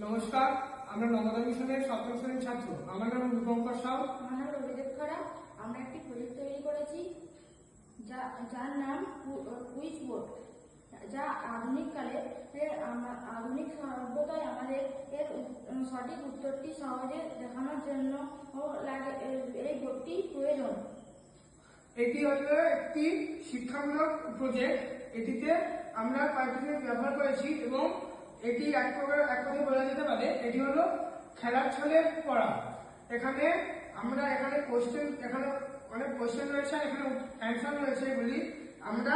নমস্কার, আমরা নবোদয় মিশনের সপ্তম শ্রেণীর ছাত্র। আমার নাম রূপঙ্কর সাউ। আমার নাম রবিদেব খরা। আমরা একটি প্রজেক্ট তৈরি করেছি যার নাম কুইজ বোর্ড, যা আধুনিক সভ্যতায় আমাদের এর সঠিক উত্তরটি সহজে দেখানোর জন্য এই বোর্ডটি প্রয়োজন। এটি হলো একটি শিক্ষামূলক প্রজেক্ট। এটিতে আমরা কয়েকটি জিনিস ব্যবহার করেছি এবং এটি এক কথায় বলা যেতে পারে এটি হলো খেলার ছলে পড়া। এখানে অনেক কোশ্চেন রয়েছে, এখানে অ্যান্সার রয়েছে বলি আমরা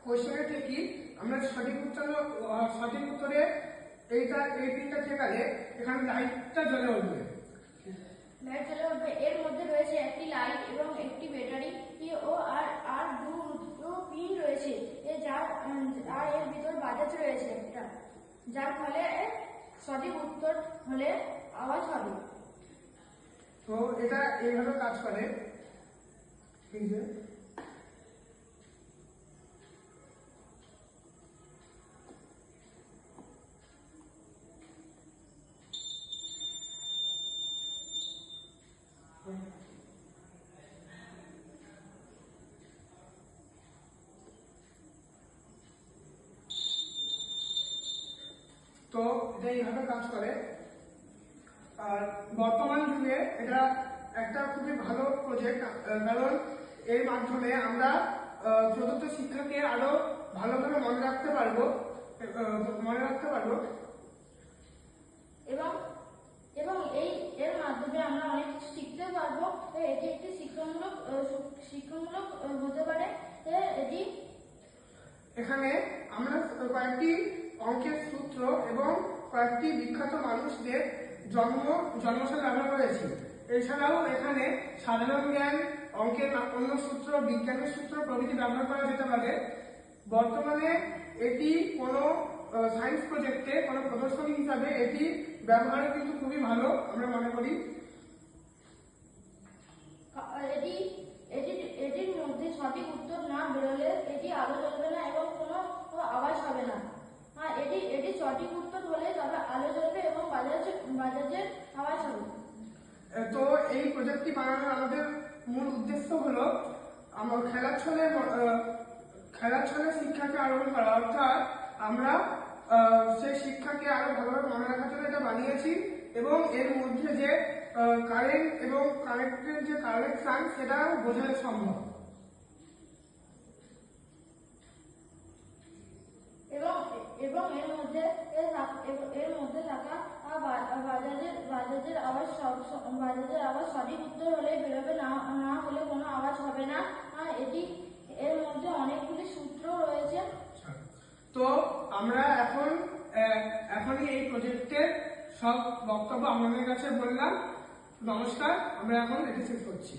কোশ্চেনে ঠিকই আমরা সঠিক উত্তরে এই তিনটা ঠেকালে এখানে লাইটটা জ্বলে উঠবে। এর মধ্যে রয়েছে একটি লাইট এবং একটি ব্যাটারি ও আর দুটো পিন রয়েছে, আর এর ভিতর বাজাজ রয়েছে একটা, যার ফলে সঠিক উত্তর হলে আওয়াজ হবে। তো এটা এইভাবে কাজ করে। তো এটা এইভাবে কাজ করে। আর বর্তমান যুগে এটা একটা খুবই ভালো প্রজেক্ট, কারণ এর মাধ্যমে আমরা প্রদত্ত শিক্ষাকে আরো ভালোভাবে মনে রাখতে পারবো এবং এর মাধ্যমে আমরা অনেক কিছু শিখতে পারবো। এটি একটি শিক্ষামূলক হতে পারে। এখানে আমরা কয়েকটি অঙ্কের সূত্র এবং কয়েকটি বিখ্যাত মানুষদের জন্মসাল ব্যবহার করেছি। এছাড়াও এখানে সাধারণ জ্ঞান, অঙ্কের অন্য সূত্র, বিজ্ঞানের সূত্র প্রভৃতি ব্যবহার করা যেতে পারে। বর্তমানে এটি কোনো সায়েন্স প্রজেক্টে কোনো প্রদর্শনী হিসাবে এটি ব্যবহার কিন্তু খুবই ভালো আমরা মনে করি। এটির মধ্যে সঠিক উত্তর না বেরোলে এটি আলো জ্বলবে না এবং কোনো আওয়াজ হবে না। এটি সঠিক উত্তর হলে তবে আলো জ্বলবে এবং বাজাজের আওয়াজ হবে। তো এই প্রজেক্টটি বানানোর আমাদের মূল উদ্দেশ্য হলো আমার খেলার ছলে শিক্ষাকে আরোহণ করা, অর্থাৎ আমরা সেই শিক্ষাকে আরো ভালোভাবে মনে রাখার জন্য এটা বানিয়েছি এবং এর মধ্যে যে কারেন্ট এবং কানেক্টের যে কানেকশন সেটাও বোঝানো সম্ভব। এবং এর মধ্যে থাকা বাজাজের আওয়াজ সঠিক উত্তর হলে বেরোবে, না হলে কোনো আওয়াজ হবে না। এর মধ্যে অনেকগুলি সূত্র রয়েছে। তো আমরা এখনই এই প্রজেক্টের সব বক্তব্য আপনাদের কাছে বললাম। নমস্কার, আমরা এখন এটি শেষ করছি।